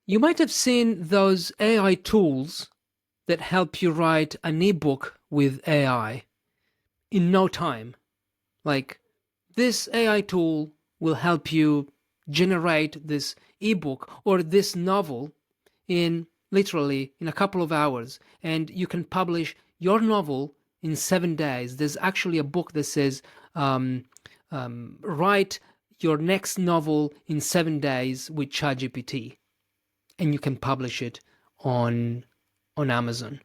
You might have seen those AI tools that help you write an ebook with AI in no time. Like, this AI tool will help you generate this ebook or this novel in literally in a couple of hours, and you can publish your novel in 7 days. There's actually a book that says, write your next novel in 7 days with ChatGPT, and you can publish it on Amazon.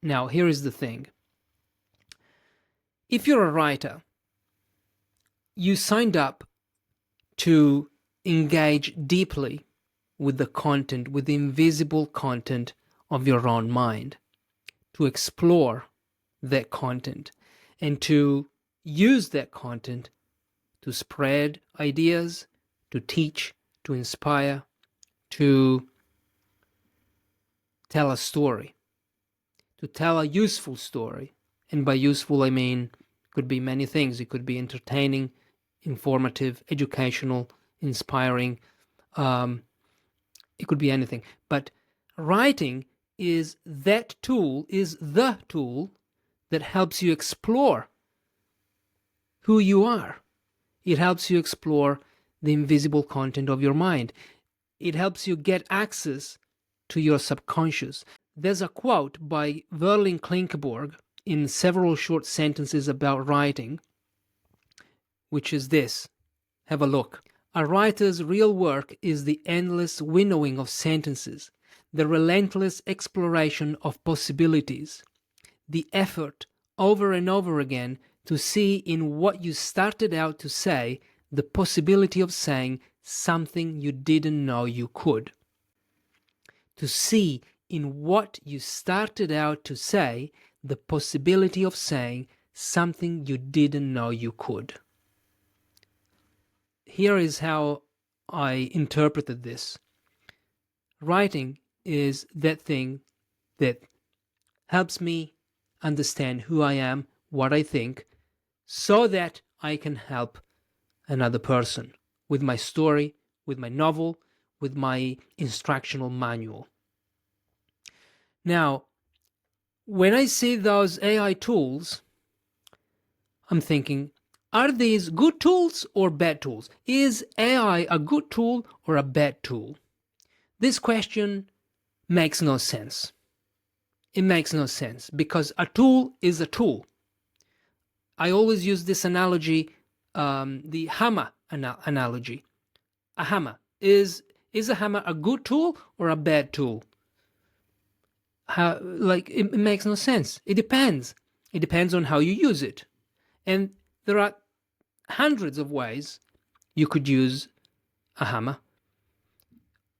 Now, here is the thing. If you're a writer, you signed up to engage deeply with the content, with the invisible content of your own mind, to explore that content and to use that content to spread ideas, to teach, to inspire, to tell a story, to tell a useful story. And by useful, I mean, it could be many things. It could be entertaining, informative, educational, inspiring. It could be anything. But writing is that tool, is the tool that helps you explore who you are. It helps you explore the invisible content of your mind. It helps you get access to your subconscious. There's a quote by Verlin Klinkeborg in several short sentences about writing, which is this. Have a look. A writer's real work is the endless winnowing of sentences, the relentless exploration of possibilities, the effort over and over again to see in what you started out to say the possibility of saying something you didn't know you could. To see in what you started out to say the possibility of saying something you didn't know you could. Here is how I interpreted this. Writing is that thing that helps me understand who I am, what I think, so that I can help another person with my story, with my novel, with my instructional manual. Now, when I see those AI tools, I'm thinking, are these good tools or bad tools? Is AI a good tool or a bad tool? This question makes no sense. It makes no sense because a tool is a tool. I always use this analogy, the hammer analogy. A hammer. Is a hammer a good tool or a bad tool? It makes no sense. It depends. It depends on how you use it. And there are hundreds of ways you could use a hammer.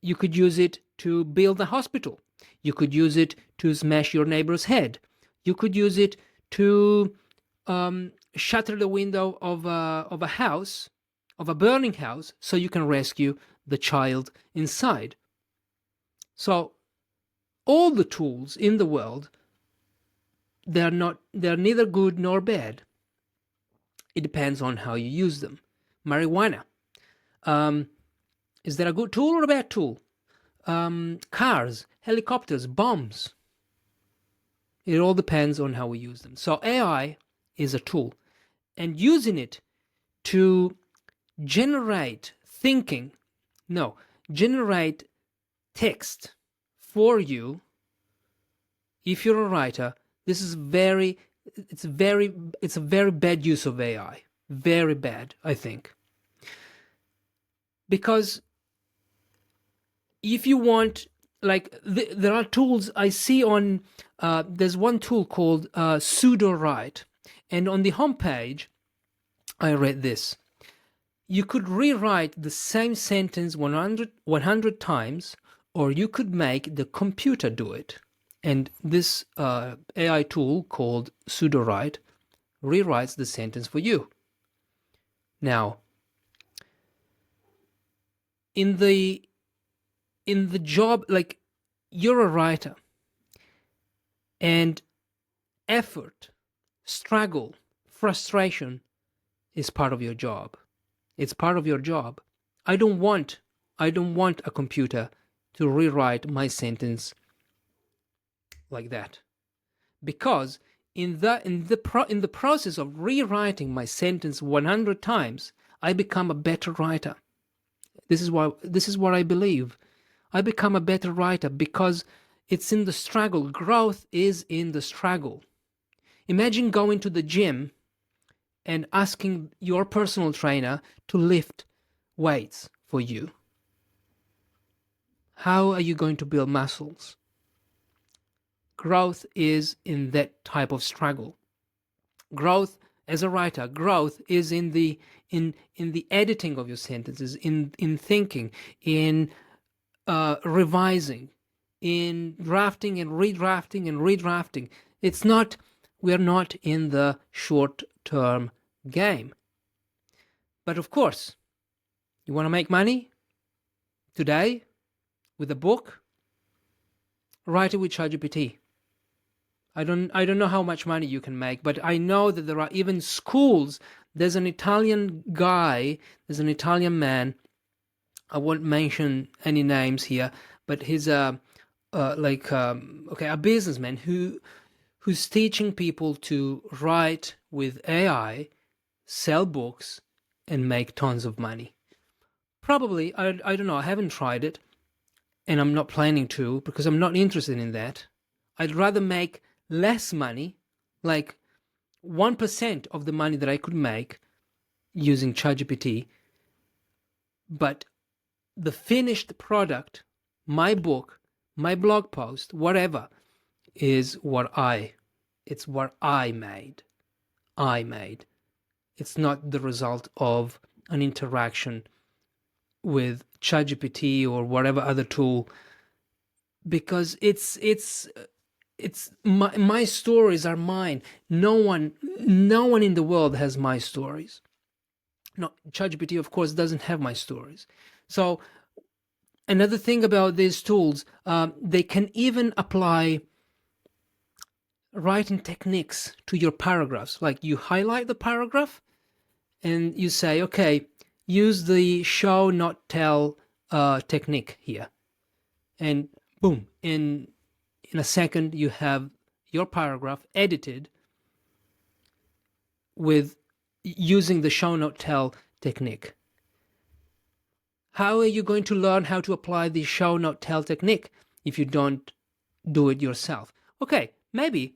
You could use it to build a hospital. You could use it to smash your neighbor's head. You could use it to shatter the window of a house, of a burning house, so you can rescue the child inside. So all the tools in the world, they're neither good nor bad. It depends on how you use them. Marijuana. Is that a good tool or a bad tool? Cars, helicopters, bombs. It all depends on how we use them. So AI is a tool. And using it to generate generate text for you, if you're a writer, this is it's a very bad use of AI. Very bad, I think. Because if you want, there are tools I see on, there's one tool called Pseudo-Write. And on the homepage, I read this. You could rewrite the same sentence 100 times, or you could make the computer do it. And this AI tool called Pseudo-Write rewrites the sentence for you. Now, in the job, like, you're a writer, and effort, struggle, frustration is part of your job. It's part of your job. I don't want I don't want a computer to rewrite my sentence like that, because in the process of rewriting my sentence 100 times, I become a better writer. This is what I believe. I become a better writer because it's in the struggle. Growth is in the struggle. Imagine going to the gym and asking your personal trainer to lift weights for you. How are you going to build muscles? Growth is in that type of struggle. Growth as a writer, growth is in the editing of your sentences, in thinking, in revising, in drafting and redrafting and redrafting. We're not in the short-term game. But of course, you want to make money today with a book? Write it with ChatGPT. I don't know how much money you can make, but I know that there are even schools. There's an Italian guy, there's an Italian man. I won't mention any names here, but he's a businessman who's teaching people to write with AI, sell books, and make tons of money. Probably, I don't know, I haven't tried it, and I'm not planning to because I'm not interested in that. I'd rather make less money, like 1% of the money that I could make using ChatGPT, but the finished product, my book, my blog post, whatever, is what I made. It's not the result of an interaction with ChatGPT or whatever other tool, because it's my stories are mine. No one in the world has my stories. No, ChatGPT, of course, doesn't have my stories. So another thing about these tools, they can even apply writing techniques to your paragraphs. Like you highlight the paragraph and you say, okay, use the show not tell technique here, and boom, in a second you have your paragraph edited with using the show not tell technique. How are you going to learn how to apply the show not tell technique if you don't do it yourself? Okay, maybe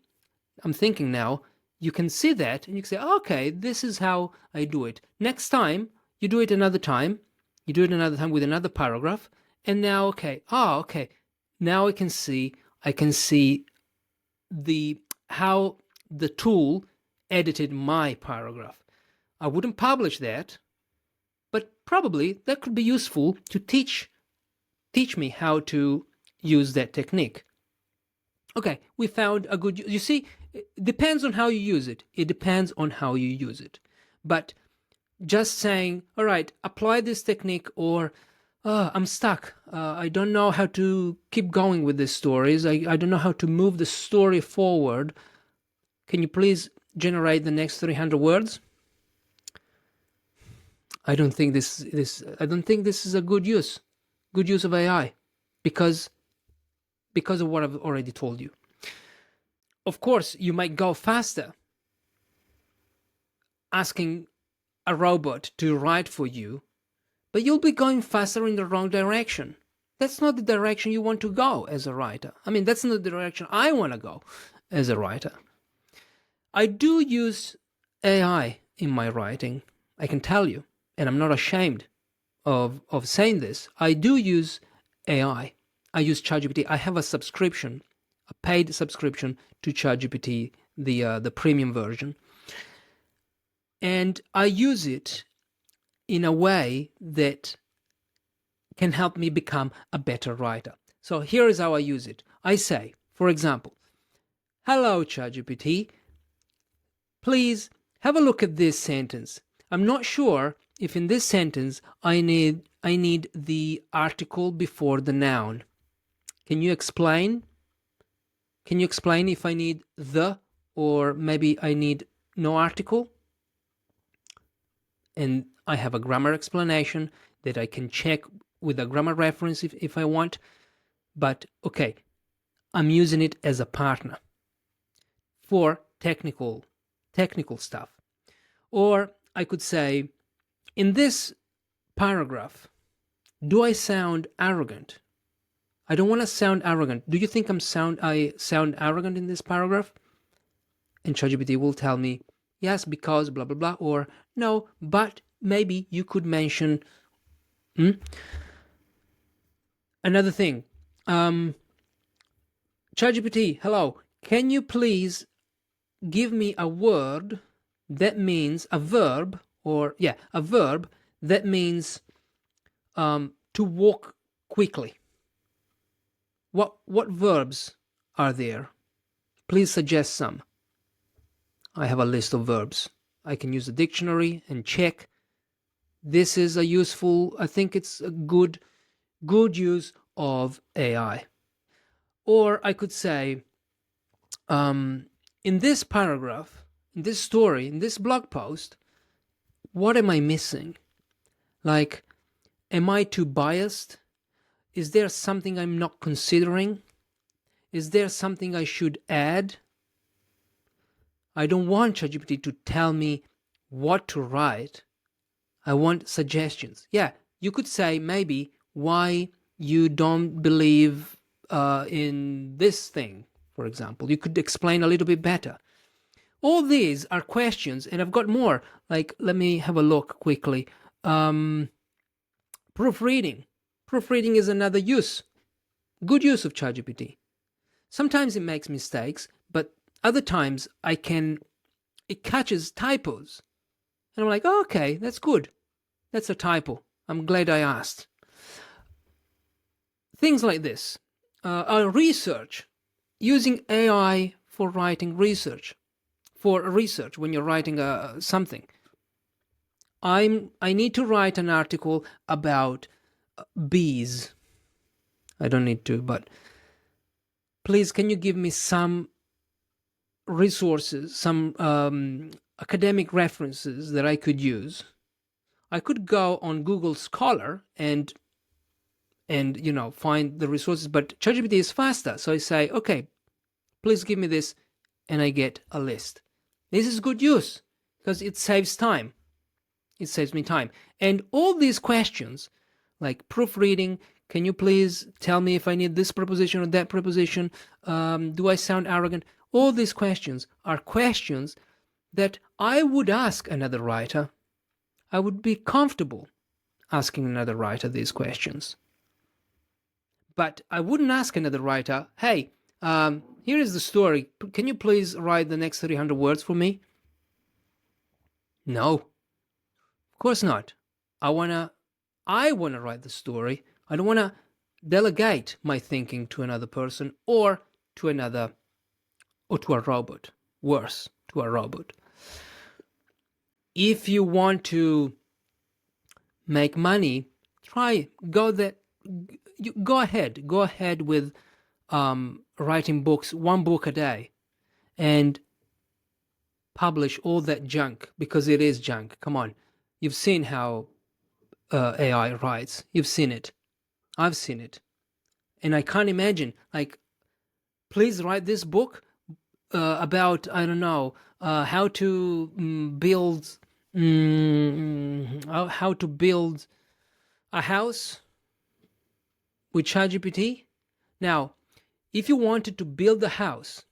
I'm thinking now, you can see that and you can say, okay, this is how I do it. Next time, you do it another time, you do it another time with another paragraph, and now, okay, now I can see how the tool edited my paragraph. I wouldn't publish that, but probably that could be useful to teach me how to use that technique. Okay, we found a good, you see, it depends on how you use it. It depends on how you use it. But just saying, all right, apply this technique, or I'm stuck. I don't know how to keep going with these stories. I don't know how to move the story forward. Can you please generate the next 300 words? I don't think this is a good use of AI because of what I've already told you. Of course, you might go faster asking a robot to write for you, but you'll be going faster in the wrong direction. That's not the direction you want to go as a writer. I mean, that's not the direction I want to go as a writer. I do use AI in my writing, I can tell you, and I'm not ashamed of saying this. I do use AI. I use ChatGPT. I have a subscription, a paid subscription to ChatGPT, the premium version. And I use it in a way that can help me become a better writer. So here is how I use it. I say, for example, hello ChatGPT, please have a look at this sentence. I'm not sure if in this sentence I need the article before the noun. Can you explain? Can you explain if I need the, or maybe I need no article? And I have a grammar explanation that I can check with a grammar reference if I want. But okay, I'm using it as a partner for technical stuff. Or I could say, in this paragraph, do I sound arrogant? I don't want to sound arrogant. Do you think I sound arrogant in this paragraph? And ChatGPT will tell me, yes, because blah blah blah, or no, but maybe you could mention another thing. ChatGPT, hello, can you please give me a word that means a verb, or yeah, a verb that means to walk quickly. What verbs are there? Please suggest some. I have a list of verbs. I can use the dictionary and check. This is a useful, I think it's a good use of AI. Or I could say, in this paragraph, in this story, in this blog post, what am I missing? Like, am I too biased? Is there something I'm not considering? Is there something I should add? I don't want ChatGPT to tell me what to write. I want suggestions. Yeah, you could say maybe why you don't believe in this thing, for example. You could explain a little bit better. All these are questions, and I've got more. Like, let me have a look quickly. Proofreading. Proofreading is another good use of ChatGPT. Sometimes it makes mistakes, but other times it catches typos. And I'm like, oh, okay, that's good. That's a typo. I'm glad I asked. Things like this. Research. Using AI for writing research. For research when you're writing something. I need to write an article about bees. I don't need to, but please, can you give me some resources, some academic references that I could use? I could go on Google Scholar and find the resources, but ChatGPT is faster. So I say, okay, please give me this, and I get a list. This is good use because it saves time. It saves me time. And all these questions, like proofreading, can you please tell me if I need this preposition or that preposition? Do I sound arrogant? All these questions are questions that I would ask another writer. I would be comfortable asking another writer these questions. But I wouldn't ask another writer, hey, here is the story. Can you please write the next 300 words for me? No, of course not. I wanna write the story. I don't want to delegate my thinking to another person or to a robot. Worse, to a robot. If you want to make money, go ahead with writing books, one book a day, and publish all that junk, because it is junk. Come on, you've seen how AI writes. You've seen it. I've seen it. And I can't imagine, like, please write this book about, I don't know, how to build a house with ChatGPT. Now, if you wanted to build a house,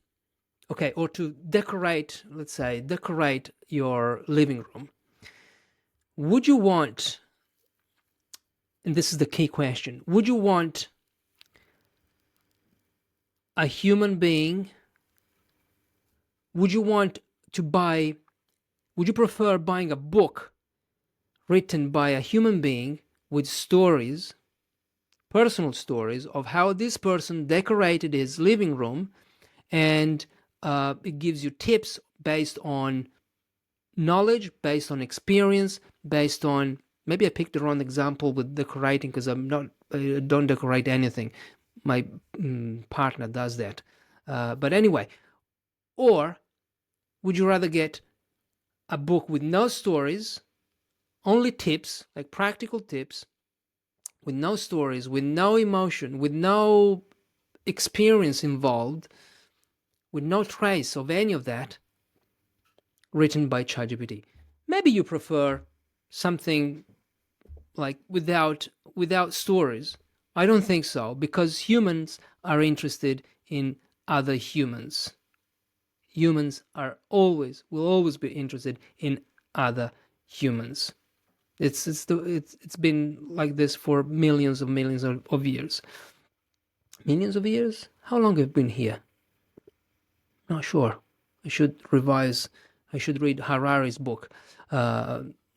okay, or to decorate, let's say, decorate your living room, would you want, and this is the key question, would you want a human being? Would you prefer buying a book written by a human being with stories, personal stories of how this person decorated his living room, and it gives you tips based on knowledge, based on experience, based on, maybe I picked the wrong example with decorating because I don't decorate anything. My partner does that. But anyway, or would you rather get a book with no stories, only tips, like practical tips, with no stories, with no emotion, with no experience involved, with no trace of any of that, written by ChatGPT. Maybe you prefer something like without stories. I don't think so, because humans are interested in other humans. Humans will always be interested in other humans. It's been like this for millions of years. Millions of years? How long have we been here? Not sure. I should revise. I should read Harari's book.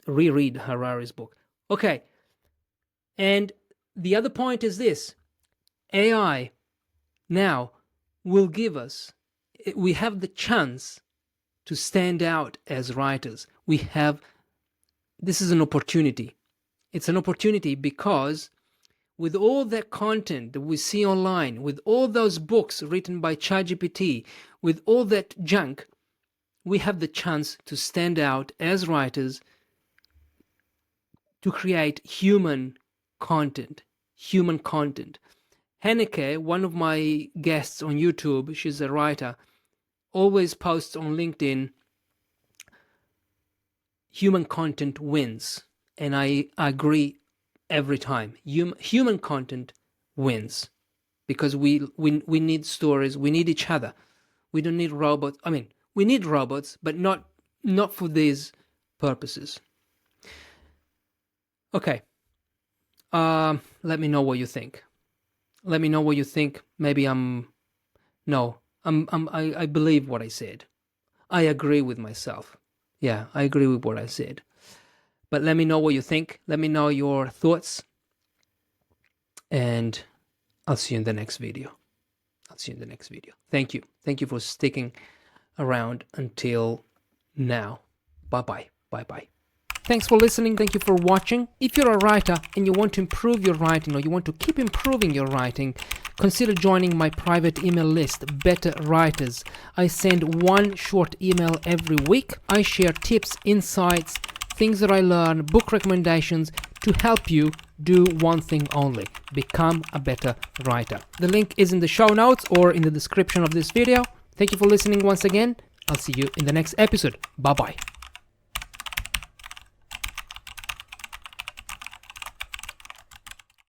Reread Harari's book. Okay. And the other point is this: AI now will give us. We have the chance to stand out as writers. This is an opportunity. It's an opportunity because with all that content that we see online, with all those books written by ChatGPT, with all that junk, we have the chance to stand out as writers, to create human content. Hanneke, one of my guests on YouTube, she's a writer, always posts on LinkedIn, human content wins. And I agree every time. Human content wins, because we need stories, we need each other. We don't need robots. I mean, we need robots, but not for these purposes. Okay. Let me know what you think. Let me know what you think. Maybe I believe what I said. I agree with myself. Yeah, I agree with what I said. But let me know what you think. Let me know your thoughts. And I'll see you in the next video. Thank you. Thank you for sticking around until now. Bye-bye. Bye-bye. Thanks for listening. Thank you for watching. If you're a writer and you want to improve your writing, or you want to keep improving your writing, consider joining my private email list, Better Writers. I send one short email every week. I share tips, insights, things that I learn, book recommendations to help you do one thing only: become a better writer. The link is in the show notes or in the description of this video. Thank you for listening once again. I'll see you in the next episode. Bye-bye.